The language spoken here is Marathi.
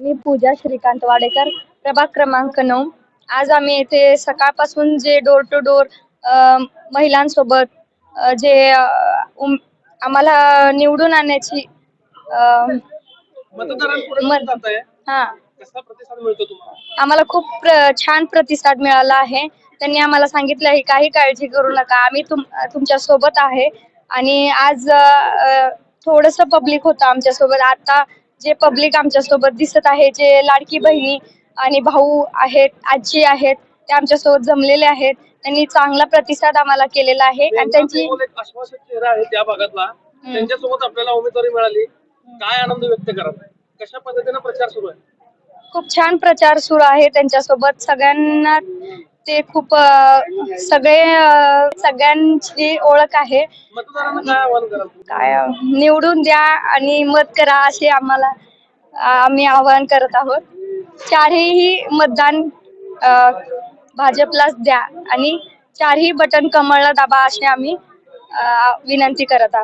मी पूजा श्रीकांत वाडेकर, प्रभाग क्रमांक 9. आज आम्ही येथे सकाळपासून जे डोर टू डोर महिलांसोबत जे आम्हाला निवडून आणण्याची मतदारांपुढे मत जाताय, हा कसा प्रतिसाद मिळतो तुम्हाला? आम्हाला खूप छान प्रतिसाद मिळाला आहे. त्यांनी आम्हाला सांगितलं आहे काही काळजी करू नका, आम्ही तुमच्या सोबत आहे. आणि आज थोडंसं पब्लिक होतं आमच्या सोबत. आता जे पब्लिक आमच्या सोबत दिसत आहे, जे लाडकी बहिणी आणि भाऊ आहेत, आजी आहेत, ते आमच्या सोबत जमलेले आहेत. त्यांनी चांगला प्रतिसाद आम्हाला केलेला आहे आणि त्यांची एक आश्वासक चेहरा आहे त्या भागातला, त्यांच्यासोबत आपल्याला उमेदवारी मिळाली, काय आनंद व्यक्त कराल? कशा पद्धतीने प्रचार सुरू आहे? खूप छान प्रचार सुरू आहे त्यांच्यासोबत. सगळ्यांना ते खूप सगळ्यांची ओळख आहे. मतदारांना काय आवाहन कराल? काय निवडून द्या आणि मत करा असे आम्ही आवाहन करत आहोत. चारही मतदान भाजपलाच द्या आणि चारही बटन कमळला दाबा असे आम्ही विनंती करत आहोत.